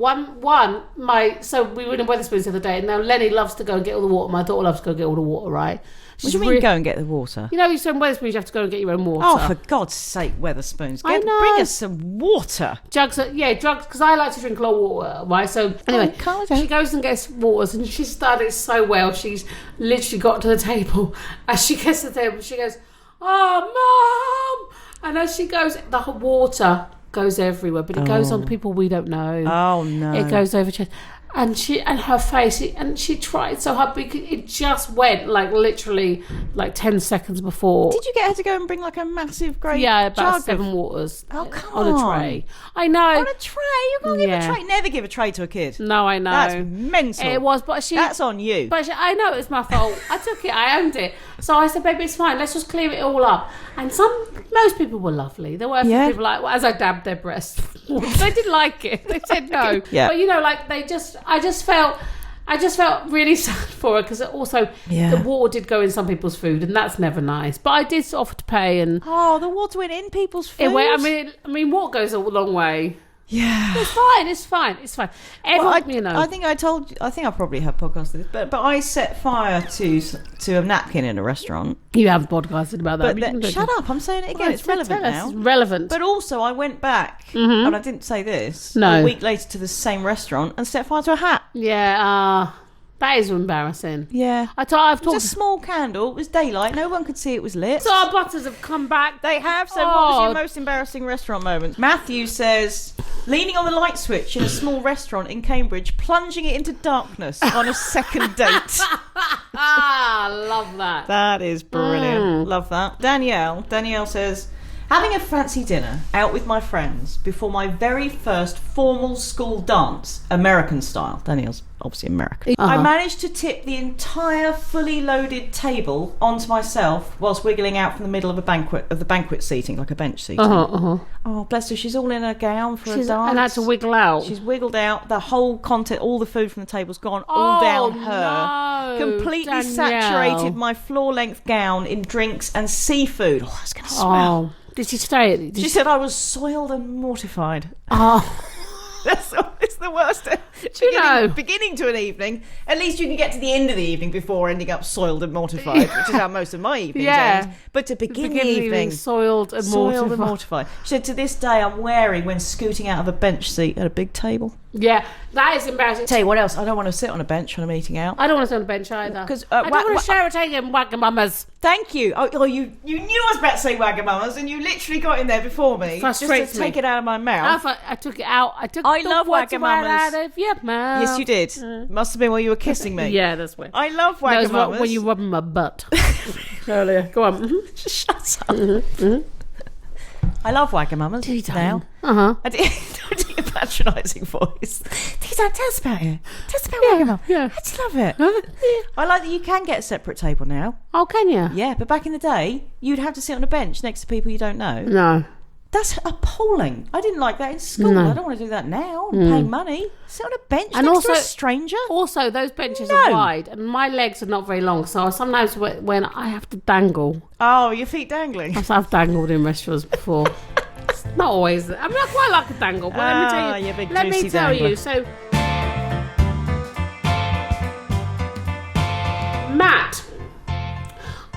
So we were in Wetherspoons the other day, and now Lenny loves to go and get all the water. My daughter loves to go get all the water, right? What do you mean go and get the water? You know, so in Wetherspoons you have to go and get your own water. Oh, for God's sake, Wetherspoons. Bring us some water. Jugs, because I like to drink a lot of water, right? So anyway, she goes and gets waters, and she started so well. She's literally got to the table. As she gets to the table, she goes, "Oh, Mum!" And as she goes, the water goes everywhere, but it goes on people we don't know. Oh, no. It goes over and her face, and she tried so hard, because it just went literally 10 seconds before. Did you get her to go and bring a massive great about jug 7 waters? Oh, come on a tray. I know. On a tray? You can't give a tray. Never give a tray to a kid. No, I know. That's mental. It was, but that's on you. But I know it's my fault. I took it. I owned it. So I said, "Baby, it's fine. Let's just clear it all up." And most people were lovely. There were a few people as I dabbed their breasts. They didn't like it. They said no. But I just felt really sad for her, because also the water did go in some people's food, and that's never nice. But I did offer to pay, and the water went in people's food. I mean, water goes a long way. Yeah, it's fine. I think I probably have podcasted this, but I set fire to a napkin in a restaurant. You have podcasted about that. But shut up! I'm saying it again. It's relevant now. It's relevant. But also, I went back and I didn't say this. A week later to the same restaurant and set fire to a hat. Yeah. That is embarrassing. Yeah. It was a small candle. It was daylight. No one could see it was lit. So our butters have come back. They have. So what was your most embarrassing restaurant moment? Matthew says, leaning on the light switch in a small restaurant in Cambridge, plunging it into darkness on a second date. Love that. That is brilliant. Love that. Danielle says, having a fancy dinner out with my friends before my very first formal school dance, American style. Danielle's obviously American. I managed to tip the entire fully loaded table onto myself whilst wiggling out from the middle of the banquet seating, like a bench seating. Oh, bless her. She's all in a gown for a dance. And had to wiggle out. She's wiggled out. The whole content, all the food from the table's gone all down her. No, completely saturated my floor-length gown in drinks and seafood. Oh, that's going to smell. Did she stay? She said I was soiled and mortified. It's the worst. Beginning to an evening. At least you can get to the end of the evening before ending up soiled and mortified, which is how most of my evenings end. But to begin the evening soiled and mortified. She said, to this day I'm wearing when scooting out of a bench seat at a big table. Yeah, that is embarrassing. Tell you what else, I don't want to sit on a bench when I'm eating out. I don't want to sit on a bench either. Because I don't want to share a table and Wagamamas. Thank you. Oh, you knew I was about to say Wagamamas, and you literally got in there before me. Just to take it out of my mouth. I took it out. I love Wagamamas. Out of your mouth. Yes, you did. Must have been while you were kissing me. Yeah, that's when. I love Wagamamas. That was when you rubbing my butt earlier. Go on. Shut up. I love Wagamamas now. I do a patronising voice. Tell us about it. Tell us about Wagamama. Yeah. I just love it. Yeah. I like that you can get a separate table now. Oh, can you? Yeah, but back in the day, you'd have to sit on a bench next to people you don't know. No. That's appalling. I didn't like that in school. No. I don't want to do that now. I'm paying money. Sit on a bench next to a stranger. Also, those benches are wide, and my legs are not very long, so sometimes when I have to dangle. Oh, your feet dangling. I've dangled in restaurants before. It's not always. I mean, I quite like a dangle, but let me tell you. Let me tell you. So, Matt,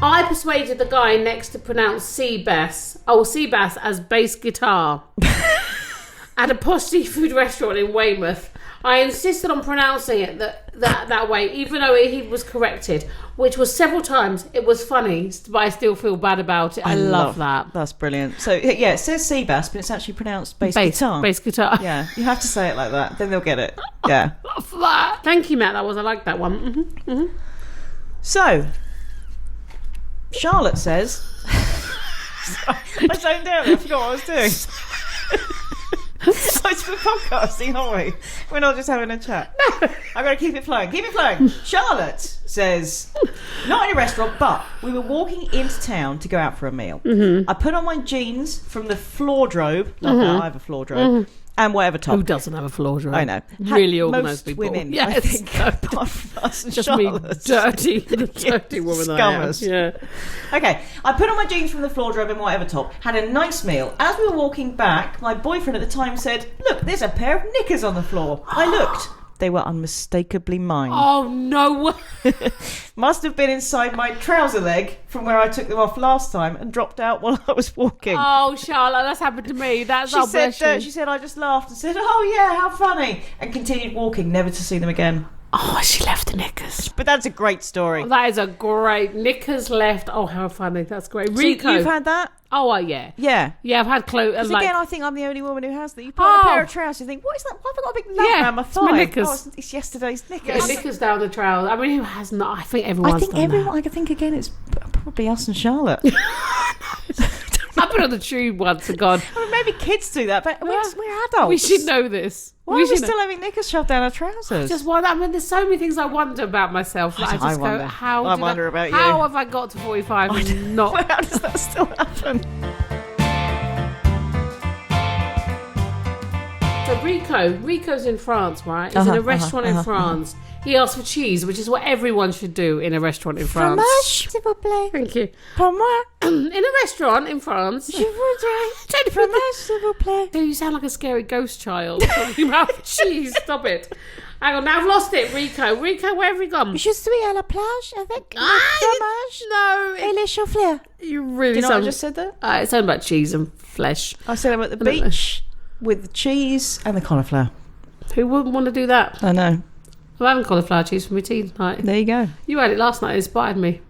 I persuaded the guy next to pronounce Seabass as bass guitar at a posh seafood restaurant in Weymouth. I insisted on pronouncing it that way, even though he was corrected, which was several times. It was funny, but I still feel bad about it. I love that. That's brilliant. So, yeah, it says Seabass, but it's actually pronounced bass guitar. Bass guitar. Yeah, you have to say it like that. Then they'll get it. Yeah. I love that. Thank you, Matt. I like that one. Mm-hmm. Mm-hmm. So, Charlotte says... I zoned out. I forgot what I was doing. It's for podcasting, aren't we? We're not just having a chat. No. I've got to keep it flowing. Keep it flowing. Charlotte says, not in a restaurant, but we were walking into town to go out for a meal. Mm-hmm. I put on my jeans from the floordrobe. I have a floordrobe. And whatever top. Who doesn't have a floordrobe? I know. Really organised people. Most women, yes. I think, apart from us and just Charlotte. Me, dirty woman I am. Yeah. Okay, I put on my jeans from the floordrobe and whatever top, had a nice meal. As we were walking back, my boyfriend at the time said, look, there's a pair of knickers on the floor. I looked. They were unmistakably mine. Oh, no way. Must have been inside my trouser leg from where I took them off last time and dropped out while I was walking. Oh, Charlotte, that's happened to me. She said, I just laughed and said, oh, yeah, how funny. And continued walking, never to see them again. Oh, she left the knickers. But that's a great story. That is a great... Knickers left. Oh, how funny. That's great. Rico. So you've had that? Oh, yeah. Yeah. Yeah, I've had clothes. Because again, I think I'm the only woman who has that. You put on a pair of trousers, you think, what is that? Why have I got a big lump around my thigh? My knickers. Oh, it's yesterday's knickers. Yeah, knickers down the trousers. I mean, who has not? I think everyone's done that. I think again, it's probably us and Charlotte. I've been on the tube once and gone. I mean, maybe kids do that, but we're adults. We should know this. Why are we still having knickers shoved down our trousers? Just why? I mean, there's so many things I wonder about myself. Like, I wonder. How have I got to 45 and not? How does that still happen? So Rico's in France, right? He's in a restaurant in France. He asked for cheese, which is what everyone should do in a restaurant in France. Fromage, s'il vous plaît. Thank you. Pour moi. In a restaurant in France. Je voudrais fromage, s'il vous plaît. You sound like a scary ghost child talking about cheese. Stop it. Hang on, now I've lost it. Rico, where have we gone? Je suis à la plage avec le fromage et les choux-fleurs. You really Do you know what I just said there? It's something about cheese and flesh. I said I'm at the beach with the cheese and the cauliflower. Who wouldn't want to do that? I know. I'm having cauliflower cheese for my tea tonight. There you go. You had it last night. It inspired me.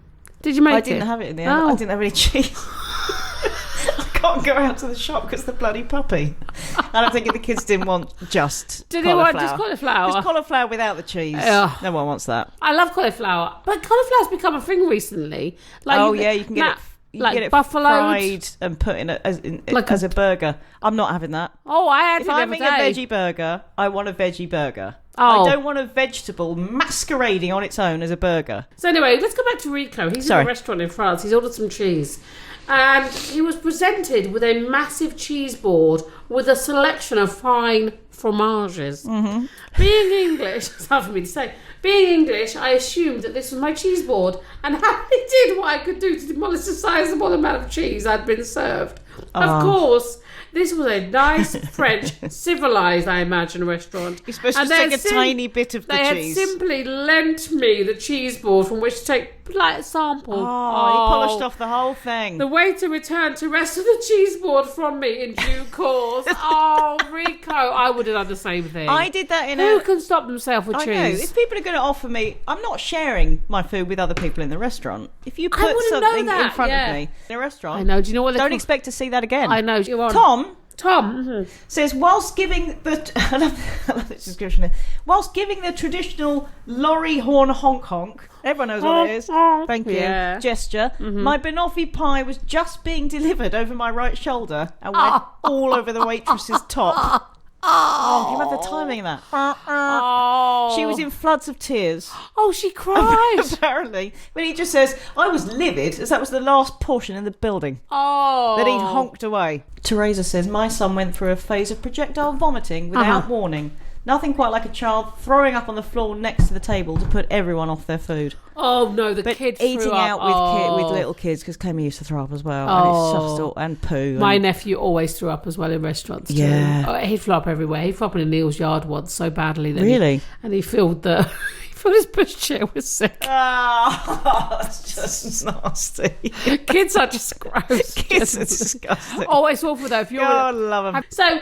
Did you make it? I didn't have it in the end. I didn't have any cheese. I can't go out to the shop because the bloody puppy. And I'm thinking the kids didn't want just Did cauliflower. they want just cauliflower? Just cauliflower without the cheese. No one wants that. I love cauliflower. But cauliflower's become a thing recently. Like, you can get it. You like get it buffalo fried and put in as a burger. I'm not having that. Oh, I had it the other day. If I'm having a veggie burger, I want a veggie burger. Oh. I don't want a vegetable masquerading on its own as a burger. So anyway, let's go back to Rico. He's in a restaurant in France. He's ordered some cheese. And he was presented with a massive cheese board with a selection of fine fromages. Mm-hmm. Being English, it's hard for me to say, being English, I assumed that this was my cheese board and happily did what I could do to demolish the sizable amount of cheese I'd been served. Of course, this was a nice French, civilised, I imagine, restaurant. You're supposed to take a tiny bit of the cheese. They had simply lent me the cheese board from which to take a sample. Oh, he polished off the whole thing. The waiter returned to rest of the cheese board from me in due course. Oh, Rico, I would have done the same thing. I did that Who can stop themselves with cheese? I know. If people are going to offer me, I'm not sharing my food with other people in the restaurant. If you put something in front of me in a restaurant, I know. Do you know what? Don't expect to see that again. I know. Tom Tom says, whilst giving the I love this description here. Whilst giving the traditional lorry horn honk honk, everyone knows what it is. Thank you. Gesture. My banoffee pie was just being delivered over my right shoulder and went all over the waitress's top. Oh, you remember the timing of that? She was in floods of tears. Oh, she cried. Apparently. But he just says, I was livid as that was the last portion in the building. That he'd honked away. Teresa says, my son went through a phase of projectile vomiting without warning. Nothing quite like a child throwing up on the floor next to the table to put everyone off their food. Oh no, the kid threw eating up. out with little kids, because Clemmy used to throw up as well, and it's just and poo. My nephew always threw up as well in restaurants too. Yeah, he'd throw up everywhere. He threw up in Neil's yard once so badly that he filled his pushchair with sick. That's just nasty. Kids are just gross. Kids are disgusting. Oh, it's awful though. If you're love them. So,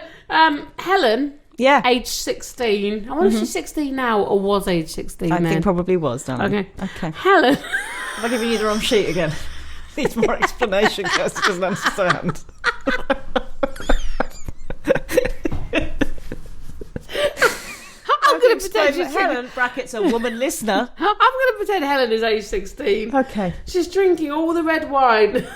Helen. Yeah. Age 16. I wonder if she's 16 now or was age 16 I then. think probably was, darling. Okay. Helen. Have I given you the wrong sheet again? Needs more explanation. Kirsty doesn't understand. I'm going to pretend she's Helen, brackets, a woman listener. I'm going to pretend Helen is age 16. Okay. She's drinking all the red wine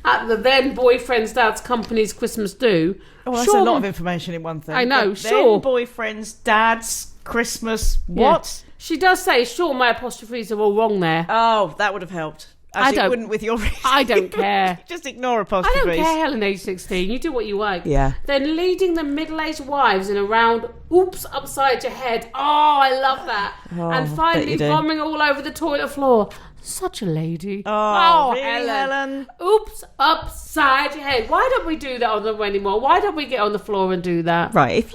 at the then boyfriend's dad's company's Christmas do. Oh, that's a lot of information in one thing. I know, Then boyfriend's dad's Christmas what? Yeah. She does say, sure, my apostrophes are all wrong there. Oh, that would have helped. Actually, it wouldn't with your reading. I don't care. Just ignore apostrophes. I don't care, Helen, age 16. You do what you like. Yeah. Then leading the middle-aged wives in a round, oops, upside your head. Oh, I love that. And finally vomiting all over the toilet floor. Such a lady. Oh, really, Helen? Oops, upside your head. Why don't we do that on the anymore? Why don't we get on the floor and do that? Right,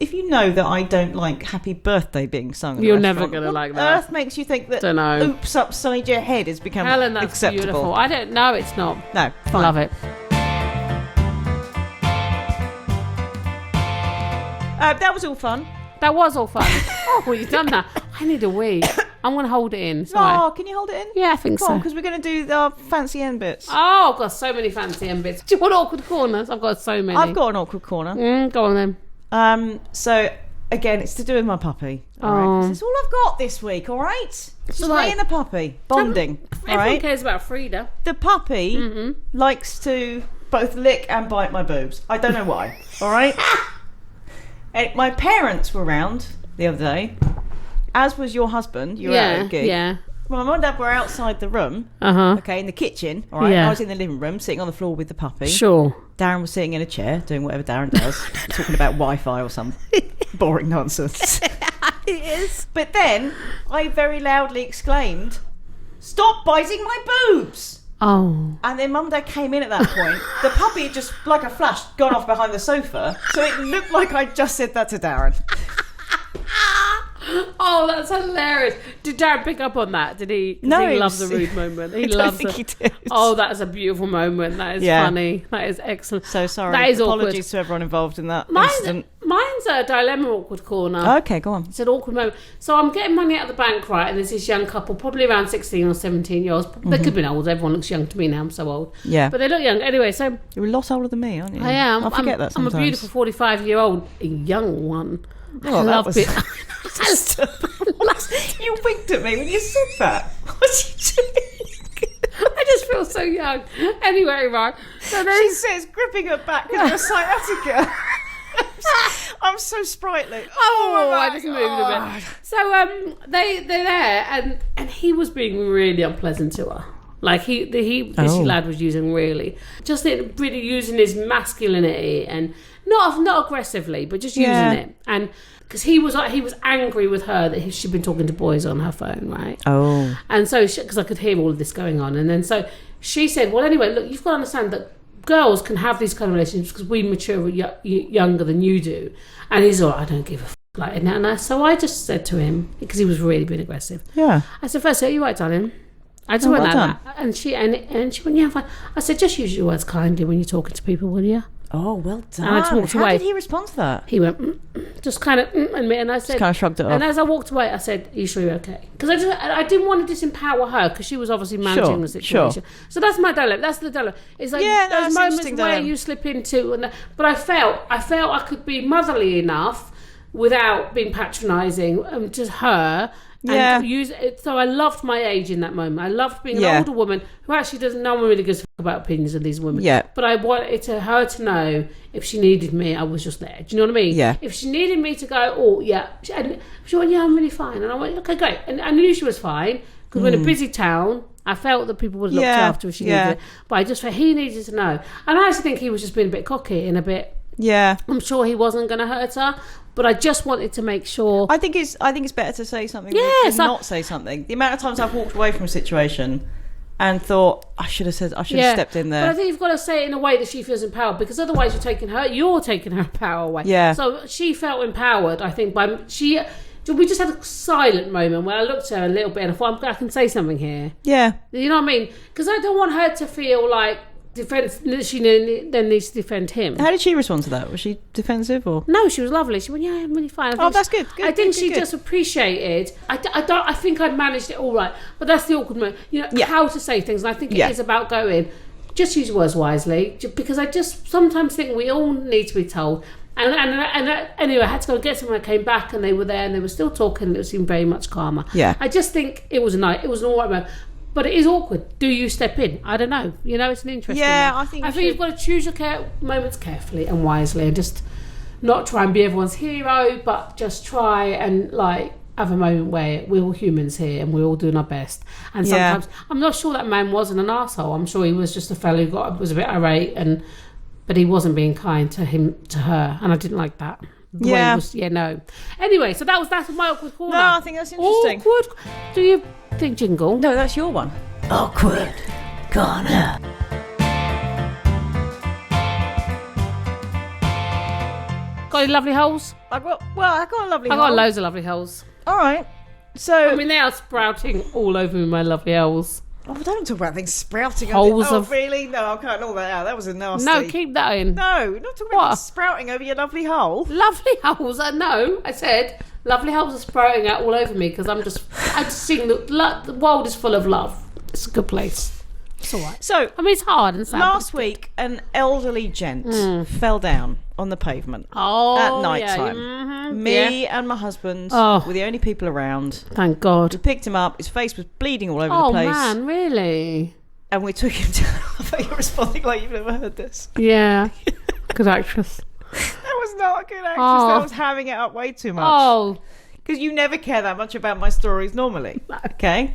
if you know that I don't like Happy Birthday being sung in You're never going to like that. Earth makes you think that don't know. Oops, upside your head has become Helen, that's acceptable. Beautiful. I don't know, it's not. No, fine. Love it. That was all fun. That was all fun. Oh, well, you've done that. I need a wee. I'm going to hold it in. Oh, can you hold it in? Yeah, I think so. Because we're going to do the fancy end bits. Oh, I've got so many fancy end bits. Do you want awkward corners? I've got so many. I've got an awkward corner. Go on then. So, again, it's to do with my puppy. All right? This is all I've got this week, all right? It's just me and the puppy. Bonding. Everyone cares about Frida. The puppy likes to both lick and bite my boobs. I don't know why. All right? My parents were around the other day, as was your husband. You were at a gig. Yeah. My mum and dad were outside the room, okay, in the kitchen, all right? Yeah. I was in the living room, sitting on the floor with the puppy. Sure. Darren was sitting in a chair, doing whatever Darren does, talking about Wi-Fi or some boring nonsense. It is. But then, I very loudly exclaimed, "Stop biting my boobs!" Oh. And then Mum and Dad came in at that point. The puppy had just, like a flash, gone off behind the sofa. So it looked like I just said that to Darren. Oh, that's hilarious. Did Darren pick up on that? Did he? No. He loves the rude moment. He loves it. He did. Oh, that is a beautiful moment. That is funny. That is excellent. So sorry. That is Apologies awkward. to everyone involved in that incident. Mine's a dilemma awkward corner. Okay, go on. It's an awkward moment. So I'm getting money out of the bank, right? And there's this young couple, probably around 16 or 17 years old. They could have been old. Everyone looks young to me now. I'm so old. Yeah. But they look young. Anyway, so... You're a lot older than me, aren't you? I am. I forget that sometimes. I'm a beautiful 45-year-old young one. Oh, I love it. You winked at me when you said that. What's you doing? I just feel so young. Anyway, right. So she says, gripping her back with her sciatica. I'm so sprightly. I just moved a bit. So they're there, and he was being really unpleasant to her. Like this lad was using really using his masculinity and not aggressively, but just using it. And because he was angry with her that she'd been talking to boys on her phone, right? Oh. And so because I could hear all of this going on, and then so she said, "Well, anyway, look, you've got to understand that girls can have these kind of relationships because we mature younger than you do." And he's all, "I don't give a f*** like that." And so I just said to him, because he was really being aggressive. Yeah. I said, "First, are you right, darling?" I just went like that. And she went, "Yeah, fine." I said, "Just use your words kindly when you're talking to people, will you?" Oh, well done. And I just walked away. How did he respond to that? He went, just kind of, and I said... Just kind of shrugged it off. And as I walked away, I said, are you sure you're okay? Because I didn't want to disempower her, because she was obviously managing the situation. Sure. So that's my dilemma. That's the dilemma. It's like those moments where you slip into... But I felt I could be motherly enough without being patronising to her... And use it. So I loved my age in that moment. I loved being an older woman who actually doesn't. No one really gives a fuck about opinions of these women. Yeah. But I wanted her to know if she needed me, I was just there. Do you know what I mean? Yeah. If she needed me to go, oh yeah, and she went, yeah, I'm really fine. And I went, okay, great. And I knew she was fine because we're in a busy town. I felt that people would look after if she needed it. But I just felt he needed to know. And I actually think he was just being a bit cocky and a bit. Yeah. I'm sure he wasn't going to hurt her. But I just wanted to make sure. I think it's better to say something than not say something. The amount of times I've walked away from a situation and thought I should have stepped in there. But I think you've got to say it in a way that she feels empowered, because otherwise you're taking her power away. Yeah. So she felt empowered, I think, we just had a silent moment where I looked at her a little bit and I thought, I can say something here. Yeah. You know what I mean? Because I don't want her to feel like she then needs to defend him. How did she respond to that? Was she defensive or? No, she was lovely. She went, yeah, I'm really fine. That's good. I think she just appreciated. I think I managed it all right, but that's the awkward moment. How to say things. And I think it is about going. Just use words wisely, because I just sometimes think we all need to be told. And anyway, I had to go and get someone. I came back and they were there and they were still talking. And it seemed very much calmer. Yeah. I just think it was an all right moment. But it is awkward. Do you step in? I don't know. It's an interesting one. I think you've got to choose your moments carefully and wisely, and just not try and be everyone's hero, but just try and have a moment where we're all humans here and we're all doing our best. And sometimes I'm not sure that man wasn't an arsehole. I'm sure he was just a fellow who was a bit irate, but he wasn't being kind to her, and I didn't like that. No. Anyway, so that's my awkward corner. No, I think that's interesting. Awkward. Do you think jingle? No, that's your one. Awkward corner. Got any lovely holes? I got a lovely hole. I got loads of lovely holes. All right. So they are sprouting all over me, my lovely holes. Oh, don't talk about things sprouting. Really? No, I can't all that out. That was a nasty. No, keep that in. No, not talking about sprouting over your lovely hole. Lovely holes. I said lovely holes are sprouting out all over me because I'm just seeing the world is full of love. It's a good place. It's all right. So, it's hard and sad. Last week, an elderly gent fell down on the pavement at night time. Mm-hmm. Me and my husband were the only people around. Thank God. We picked him up. His face was bleeding all over the place. Oh, man, really? And we took him to... I thought you were responding like you've never heard this. Yeah. Good actress. That was not a good actress. I was having it up way too much. Oh. Because you never care that much about my stories normally. Okay?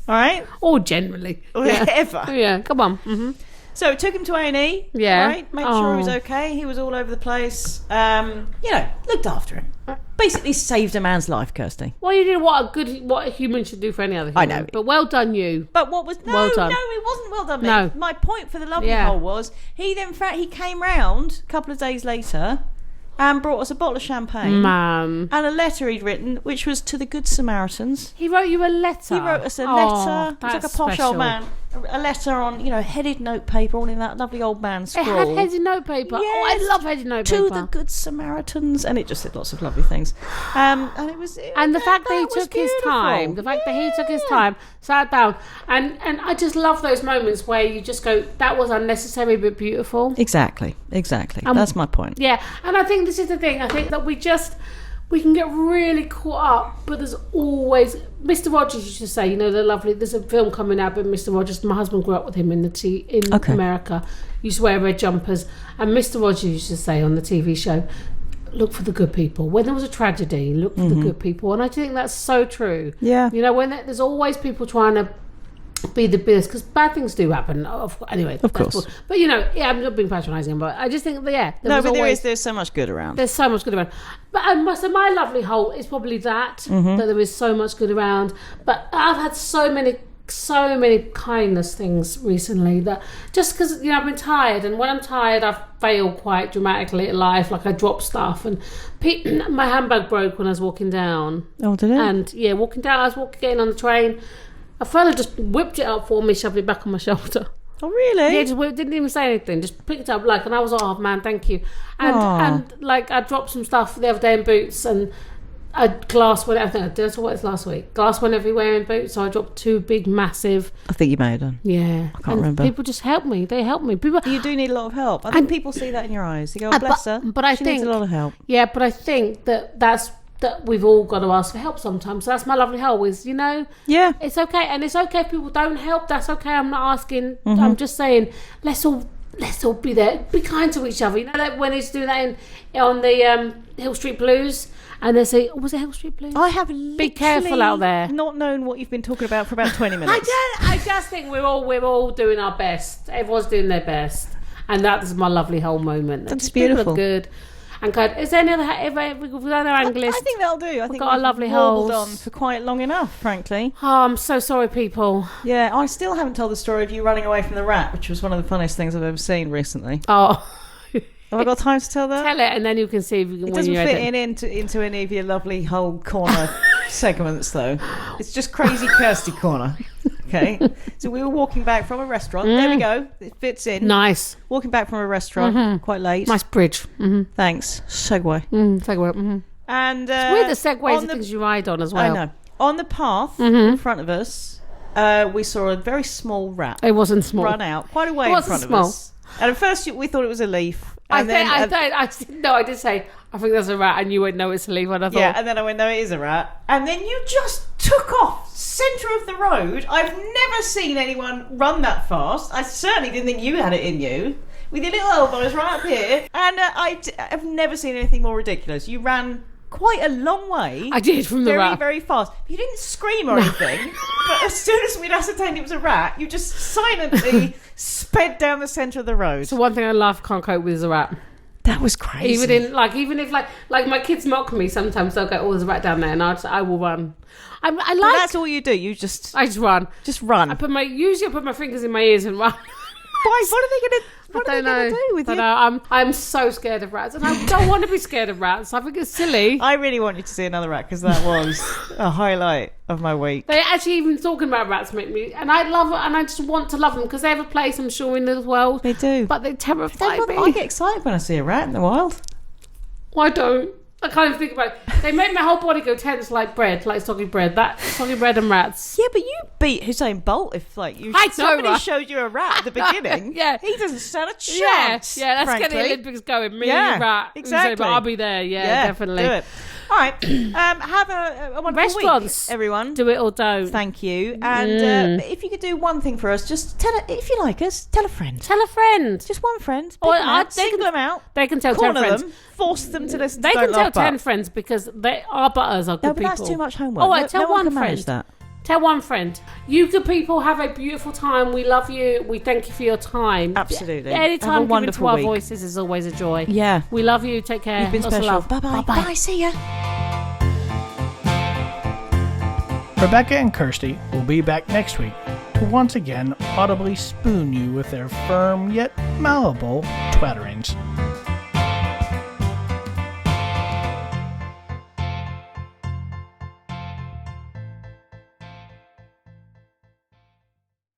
All right? Or generally. Or ever. Yeah, come on. Mm-hmm. So took him to A&E. Yeah. Right? Made sure he was okay. He was all over the place. Looked after him. Basically saved a man's life, Kirsty. Well, you did what a human should do for any other human. I know. But well done, you. But what was... well done. No, it wasn't well done, me. No. My point for the lovely hole was, he came round a couple of days later and brought us a bottle of champagne. Man. And a letter he'd written, which was to the Good Samaritans. He wrote you a letter? He wrote us a letter. He was like a posh old man. A letter on, headed notepaper, all in that lovely old man scroll. It had headed notepaper. Yes, I love headed notepaper. To the Good Samaritans. And it just said lots of lovely things. And it was... And the fact that he took his time. The fact that he took his time, sat down. And I just love those moments where you just go, that was unnecessary but beautiful. Exactly. That's my point. Yeah. And I think this is the thing. I think that we can get really caught up, but there's always... Mr. Rogers used to say, there's a film coming out about Mr. Rogers. My husband grew up with him in America. He used to wear red jumpers. And Mr. Rogers used to say on the TV show, look for the good people. When there was a tragedy, look for the good people. And I think that's so true. Yeah. When there's always people trying to be the best, because bad things do happen. Anyway, of course. Cool. But I'm not being patronising, but I just think that there's so much good around. There's so much good around. But so my lovely hole is probably that there is so much good around. But I've had so many kindness things recently that just because I've been tired, and when I'm tired I've failed quite dramatically at life. Like I dropped stuff, and my handbag broke when I was walking down. Oh, did it? And walking down, I was getting on the train. A fella just whipped it up for me, shoved it back on my shoulder. Oh, really? Yeah, just didn't even say anything. Just picked it up, like, and I was like, oh, man, thank you. And like, I dropped some stuff the other day in Boots, and a glass went, I think I did what it was last week. Glass went everywhere in Boots, so I dropped 2 big, massive. I think you may have done. Yeah. I can't remember. People just help me. They help me. People. You do need a lot of help. I think people see that in your eyes. They go, oh, bless her. But I she think needs a lot of help. Yeah, but I think that we've all got to ask for help sometimes. So that's my lovely hoe is, Yeah. it's okay. And it's okay if people don't help. That's okay. I'm not asking. I'm just saying, let's all be there. Be kind to each other. Like when he's doing that on the Hill Street Blues, and they say, was it Hill Street Blues? I have be careful out there. Not known what you've been talking about for about 20 minutes. I just think we're all doing our best. Everyone's doing their best, and that is my lovely whole moment. That's beautiful. People are good. And good. Is there any other? We've done our Anglish. I think that'll do. I think got a lovely hold holes on for quite long enough, frankly. Oh, I'm so sorry, people. Yeah, I still haven't told the story of you running away from the rat, which was one of the funniest things I've ever seen recently. Oh, have I got time to tell that? Tell it, and then you can see if you can. It doesn't fit into any of your lovely whole corner segments, though. It's just crazy Kirsty corner. Okay, so we were walking back from a restaurant. There we go. It fits in. Nice. Walking back from a restaurant, quite late. Nice bridge. Thanks. Segway. Segway. And it's weird the segways are things you ride on as well. I know. On the path in front of us, we saw a very small rat. It wasn't small. Run out quite a way in front of us. And at first we thought it was a leaf. I did say, I think that's a rat, and you wouldn't know it's a leaf. And I thought, yeah, and then I went, no, it is a rat. And then you just took off centre of the road. I've never seen anyone run that fast. I certainly didn't think you had it in you. With your little elbows right up here. And I've never seen anything more ridiculous. You ran quite a long way. I did from the rat. Very, very fast. You didn't scream or anything. But as soon as we'd ascertained it was a rat, you just silently sped down the centre of the road. So one thing I can't cope with is a rat. That was crazy. Even if my kids mock me sometimes, they'll go, oh, there's a rat down there, and I will run. That's all you do. I just run. Just run. I put my fingers in my ears and run. Why? What are they going to do with you? I'm so scared of rats, and I don't want to be scared of rats. I think it's silly. I really want you to see another rat, because that was a highlight of my week. They actually, even talking about rats make me, and I love it, and I just want to love them because they have a place, I'm sure, in the world. They do, but they terrify me. I get excited when I see a rat in the wild. I don't. I can't even think about it. They make my whole body go tense like bread, like soggy bread. Soggy bread and rats. Yeah, but you beat Usain Bolt if somebody showed you a rat at the beginning. Yeah. He doesn't stand a chance. Yeah, let's get the Olympics going. Me and rat. Exactly. But I'll be there. Yeah, definitely. Do it. All right. Have a wonderful Restaurants, week, everyone. Do it or don't. Thank you. And if you could do one thing for us, just if you like us, tell a friend. Tell a friend. Just one friend. Single them out. They can tell 10 friends. Force them to listen. They can tell 10 friends because our butters are good people. No, but that's too much homework. Oh, tell one friend. That. Tell one friend. You good people have a beautiful time. We love you. We thank you for your time. Absolutely. Anytime given to our voices is always a joy. Yeah. We love you. Take care. You've been Lots special. of love. Bye-bye. Bye. See ya. Rebecca and Kirsty will be back next week to once again audibly spoon you with their firm yet malleable twatterings.